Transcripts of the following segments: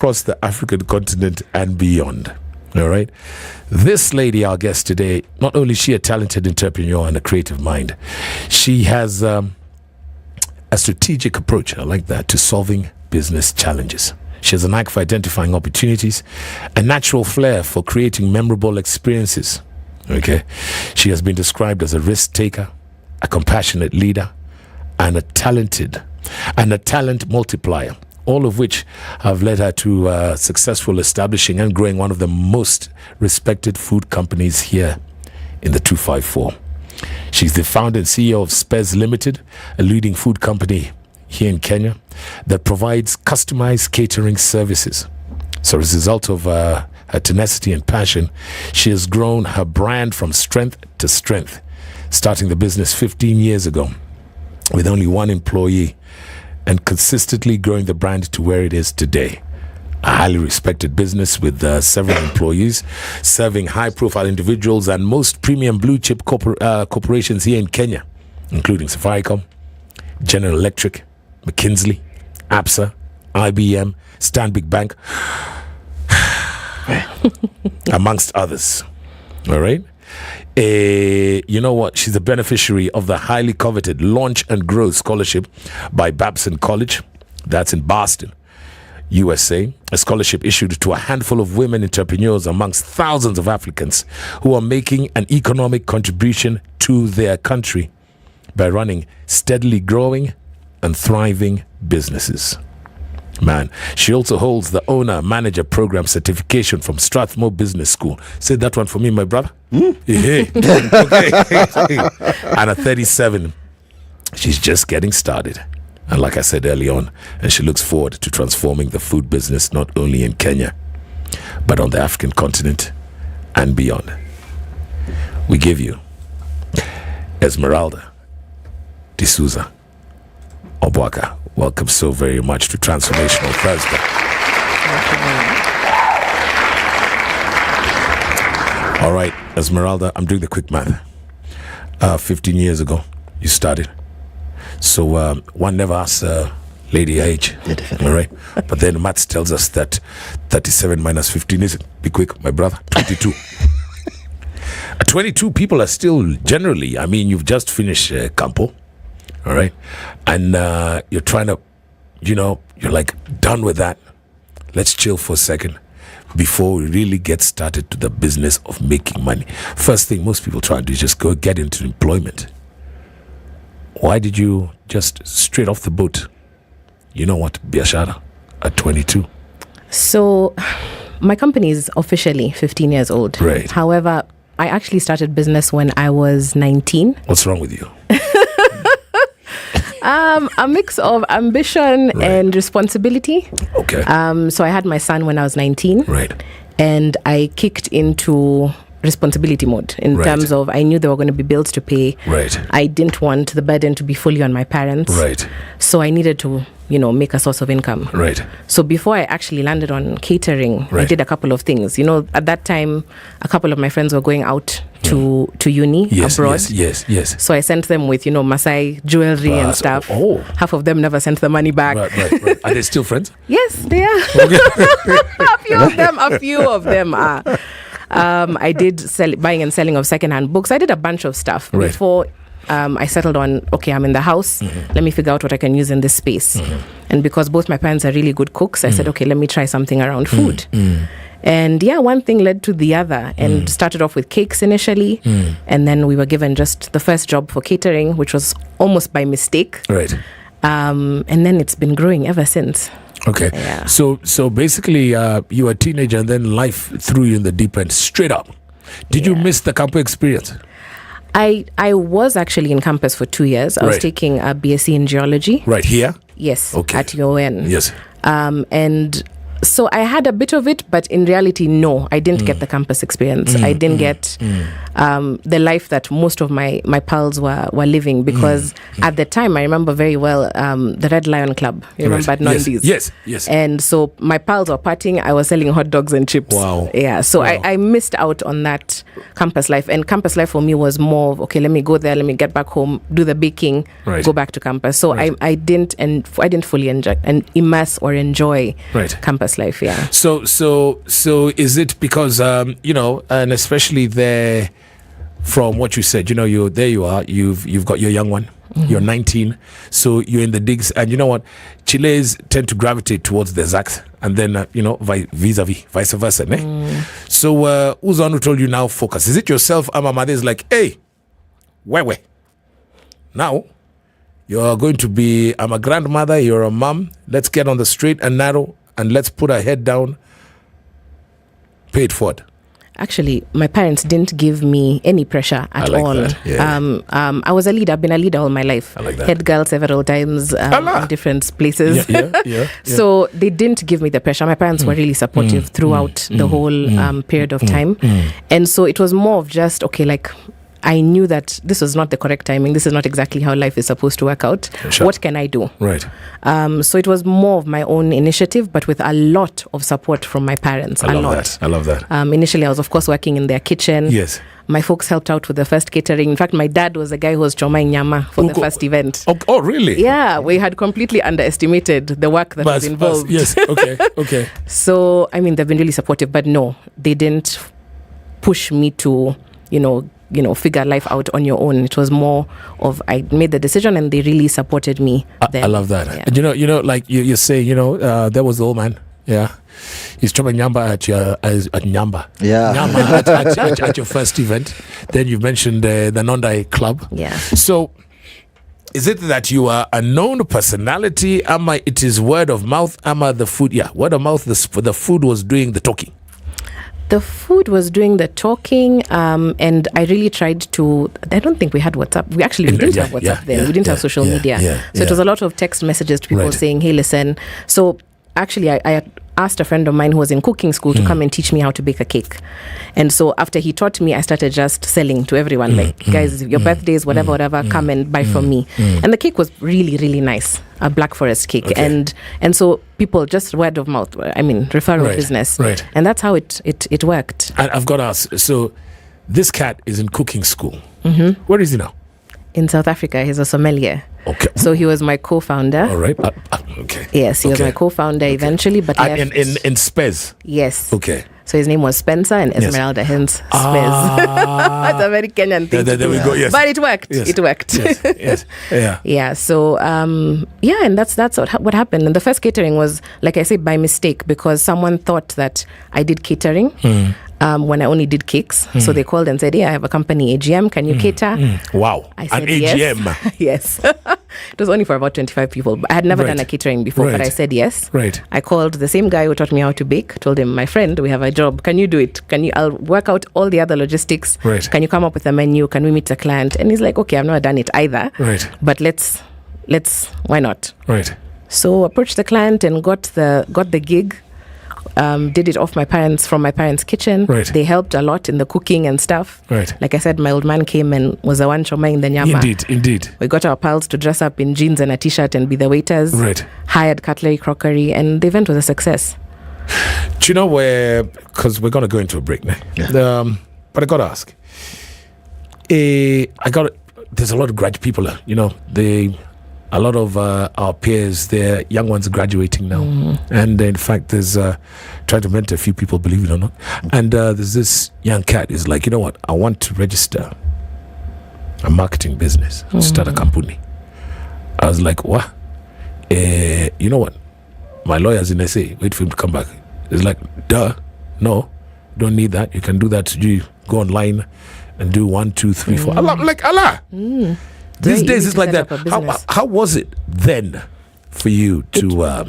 across the African continent and beyond. All right. This lady, our guest today, not only is she a talented entrepreneur and a creative mind, she has a strategic approach, I like that, to solving business challenges. She has a knack for identifying opportunities, a natural flair for creating memorable experiences. Okay. She has been described as a risk taker, a compassionate leader, and a talent multiplier, all of which have led her to successful establishing and growing one of the most respected food companies here in the 254. She's the founder and CEO of Spez Limited, a leading food company here in Kenya that provides customized catering services. So as a result of her tenacity and passion, she has grown her brand from strength to strength, starting the business 15 years ago with only one employee and consistently growing the brand to where it is today. A highly respected business with several employees, serving high-profile individuals and most premium blue-chip corporations here in Kenya, including Safaricom, General Electric, McKinsey, ABSA, IBM, Stanbic Bank, amongst others. All right? You know what? She's a beneficiary of the highly coveted Launch and Grow Scholarship by Babson College. That's in Boston, USA. A scholarship issued to a handful of women entrepreneurs amongst thousands of applicants who are making an economic contribution to their country by running steadily growing and thriving businesses. Man, she also holds the owner manager program certification from Strathmore Business School. Say that one for me, my brother. Yeah. Okay. And at 37, she's just getting started. And like I said early on, and she looks forward to transforming the food business not only in Kenya, but on the African continent and beyond. We give you Esmeralda De Souza Obwaka. Welcome so very much to Transformational Thursday. All right, Esmeralda, I'm doing the quick math. 15 years ago, you started. So one never asks lady age. All right. But then maths tells us that 37 minus 15 is, be quick, my brother, 22. 22 people are still generally, I mean, you've just finished Campo. All right. And you're trying to, you're like done with that. Let's chill for a second before we really get started to the business of making money. First thing most people try to do is just go get into employment. Why did you just straight off the boat, biashara at 22? So my company is officially 15 years old. Right. However, I actually started business when I was 19. What's wrong with you? A mix of ambition and responsibility. Okay. So I had my son when I was 19. Right. And I kicked into responsibility mode in terms of I knew there were going to be bills to pay. Right. I didn't want the burden to be fully on my parents. Right. So I needed to, make a source of income. Right. So before I actually landed on catering, I did a couple of things. At that time, a couple of my friends were going out to uni abroad. Yes. So I sent them with, Masai jewelry and stuff. Oh. Half of them never sent the money back. Right. Are they still friends? Yes, they are. A few of them are. I did buying and selling of secondhand books. I did a bunch of stuff before I settled on, okay, I'm in the house. Let me figure out what I can use in this space. And because both my parents are really good cooks, I said, okay, let me try something around food. And one thing led to the other and started off with cakes initially. And then we were given just the first job for catering, which was almost by mistake. Right. And then it's been growing ever since. Okay. Yeah. So basically, you were a teenager and then life threw you in the deep end straight up. Did you miss the Campo experience? I was actually in campus for 2 years. I was taking a BSc in geology. Right here? Yes. Okay. At UON. Yes. And so I had a bit of it, but in reality, no, I didn't get the campus experience. I didn't get the life that most of my pals were living because at the time, I remember very well the Red Lion Club. You remember at Nondi's? Yes. And so my pals were partying. I was selling hot dogs and chips. Wow. Yeah. So I missed out on that campus life. And campus life for me was more of, okay, let me go there, let me get back home, do the baking, go back to campus. So I didn't fully enjoy and immerse or enjoy campus campus life. Yeah. So is it because and especially there, from what you said, you are, you've got your young one. You're 19, so you're in the digs, and you know what? Chiles tend to gravitate towards the Zacks, and then vice versa. So who's on who told you now focus? Is it yourself? Ama mother is like, hey, where? Now you're going to be. I'm a grandmother. You're a mom. Let's get on the straight and narrow, and let's put our head down. Pay it forward. Actually, my parents didn't give me any pressure at all. Yeah. I was a leader. I've been a leader all my life. I like that. Head girl several times in different places. Yeah. So they didn't give me the pressure. My parents were really supportive throughout the whole period of time. And so it was more of just, okay, like, I knew that this was not the correct timing. This is not exactly how life is supposed to work out. Sure. What can I do? Right. So it was more of my own initiative, but with a lot of support from my parents. I love that. Initially, I was, of course, working in their kitchen. Yes. My folks helped out with the first catering. In fact, my dad was the guy who was chomaing nyama for the first event. Oh, really? Yeah, we had completely underestimated the work that was involved. Yes, okay. So, I mean, they've been really supportive, but no, they didn't push me to, figure life out on your own. It was more of, I made the decision and they really supported me. I love that. Yeah. And like you say, there was the old man. Yeah. He's chopping nyamba at Nyamba. Yeah. Nyamba at your first event. Then you mentioned the Nondai Club. Yeah. So is it that you are a known personality? It is word of mouth? the food? Yeah, word of mouth. The food was doing the talking. The food was doing the talking, and I really tried to. I don't think we had WhatsApp. We didn't have WhatsApp then. We didn't have social media. So it was a lot of text messages to people saying, "Hey, listen." So actually, I asked a friend of mine who was in cooking school to come and teach me how to bake a cake. And so after he taught me, I started just selling to everyone, like, guys, your birthdays, whatever, come and buy from me. And the cake was really, really nice, a Black Forest cake. Okay. And so people, just word of mouth, referral business. Right. And that's how it worked. And I've got to ask, so this cat is in cooking school. Where is he now? In South Africa, he's a sommelier. Okay. So he was my co-founder. All right. Okay. Yes, he was my co-founder eventually, but left. In Spez. Yes. Okay. So his name was Spencer and Esmeralda, hence Spez. It's a very Kenyan thing. There we go. Yes. But it worked. Yes. It worked. Yes. Yeah. Yeah. So and that's what happened. And the first catering was, like I say, by mistake, because someone thought that I did catering. When I only did cakes. So they called and said, I have a company, AGM, can you cater? Wow. I said, an AGM. Yes. It was only for about 25 people. I had never done a catering before, but I said yes. Right. I called the same guy who taught me how to bake, told him, my friend, we have a job. Can you do it? I'll work out all the other logistics. Right. Can you come up with a menu? Can we meet the client? And he's like, okay, I've never done it either. Right. But let's, why not? Right. So approached the client and got the gig. Did it from my parents' kitchen. Right. They helped a lot in the cooking and stuff. Right. Like I said, my old man came and was the one chomaing the nyama. Indeed. We got our pals to dress up in jeans and a t-shirt and be the waiters. Right. Hired cutlery, crockery, and the event was a success. Do you know where? Because we're going to go into a break now. Yeah. But I got to ask. There's a lot of grad people. A lot of our peers, their young ones are graduating now. And in fact, there's trying to mentor a few people, believe it or not. And there's this young cat who's like, you know what? I want to register a marketing business, start a company. I was like, what? You know what? My lawyer's in SA. Wait for him to come back. It's like, no, don't need that. You can do that. You go online and do 1, 2, 3, 4. Allah, like Allah. These days it's like that. How was it then for you to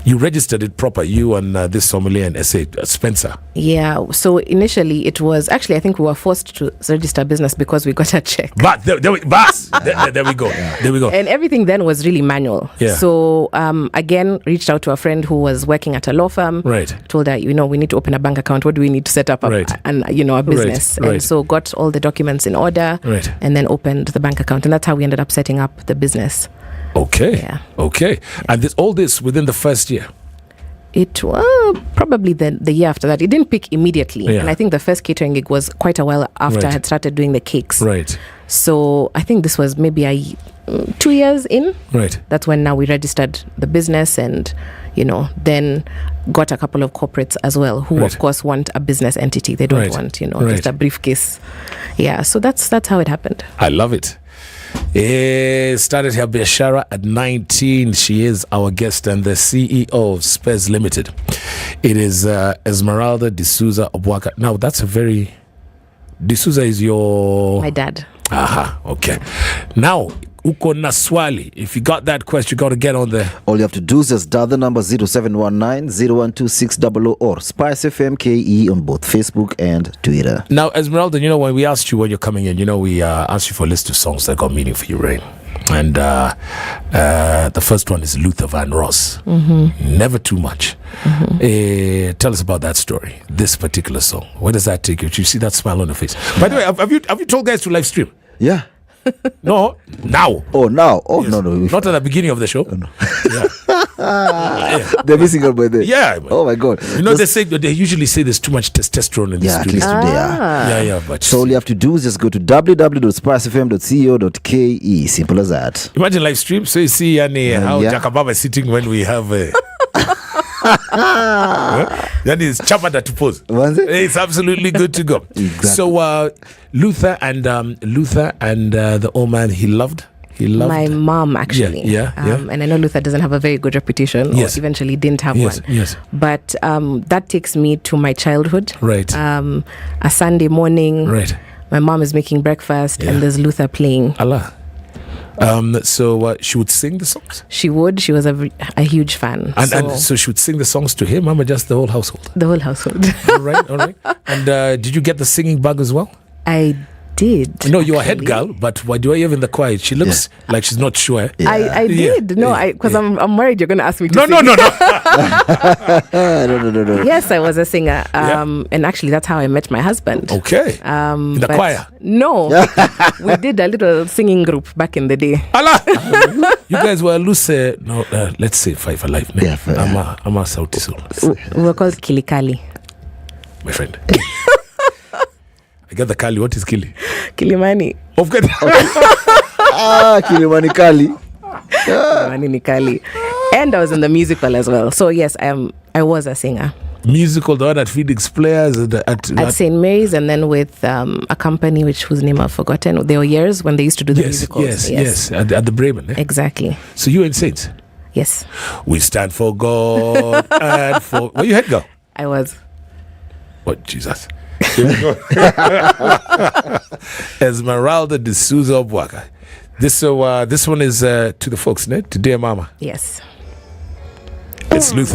you registered it proper, you and this sommelier and SA, Spencer? Yeah. So initially it was, actually I think we were forced to register business because we got a check. But there we go. There we go. And everything then was really manual. Yeah. So again, reached out to a friend who was working at a law firm. Right. Told her, we need to open a bank account. What do we need to set up a business? Right. And so got all the documents in order. Right. And then opened the bank account. And that's how we ended up setting up the business. Okay. Yeah. Okay. And all this within the first year? It was probably the year after that. It didn't pick immediately. Yeah. And I think the first catering gig was quite a while after I had started doing the cakes. Right. So I think this was maybe 2 years in. Right. That's when now we registered the business and, then got a couple of corporates as well who of course want a business entity. They don't want, just a briefcase. Yeah, so that's how it happened. I love it. Started her biashara at 19. She is our guest and the CEO of Spes Limited. It is Esmeralda De Souza Obwaka. Now that's De Souza is my dad. Aha, okay. Now uko na swali. If you got that question, you got to get on there. All you have to do is just dial the number 0719-012-600 or Spice FM KE on both Facebook and Twitter. Now, Esmeralda, when we asked you when you're coming in, we asked you for a list of songs that got meaning for you, right? And the first one is Luther Vandross. Never Too Much. Tell us about that story, this particular song. Where does that take you? You see that smile on the face. By the way, have you told guys to live stream? Yeah. No, now. Oh, now. Oh, yes. No. Not at the beginning of the show. Oh, no. Yeah. They're missing out by then. Yeah. Oh my God. They usually say there's too much testosterone in the studio. At least today, Yeah. But so all you have to do is just go to www.spicefm.co.ke. Simple as that. Imagine live stream. So you see how Jakababa is sitting when we have then it's chapa to pose. It's absolutely good to go. Exactly. So Luther and the old man he loved my mom, actually. Yeah. And I know Luther doesn't have a very good reputation, or eventually didn't have one. Yes. But that takes me to my childhood. Right. A Sunday morning. Right. My mom is making breakfast and there's Luther playing. Allah. So she would sing the songs? She would. She was a huge fan. And so she would sing the songs to him, or just the whole household? The whole household. All right. And did you get the singing bug as well? I did. No, you're a head girl, but why do I have in the choir? She looks like she's not sure. Yeah. I did. No, because I'm worried you're going to ask me to sing. No. No. Yes, I was a singer. And actually, that's how I met my husband. Okay. In the choir? No. We did a little singing group back in the day. Allah! You guys were loose. Let's say Five Alive. Yeah, I'm a Sauti Soul. We were called Kilikali. My friend. I get the Kali. What is Kili? Kilimani. Of course. Kilimani Kali. Kilimani ni Kali. And I was in the musical as well. So yes, I was a singer. Musical, the one at Phoenix Players at St. Mary's, and then with a company whose name I've forgotten. There were years when they used to do the musicals. Yes. At the Bremen. Exactly. So you were in Saints? Yes. We stand for God and for... Were you head girl? I was. What, Jesus? Here we go. Esmeralda De Souza Obwaka. This one is to the folks, to dear mama. Yes. It's Luther.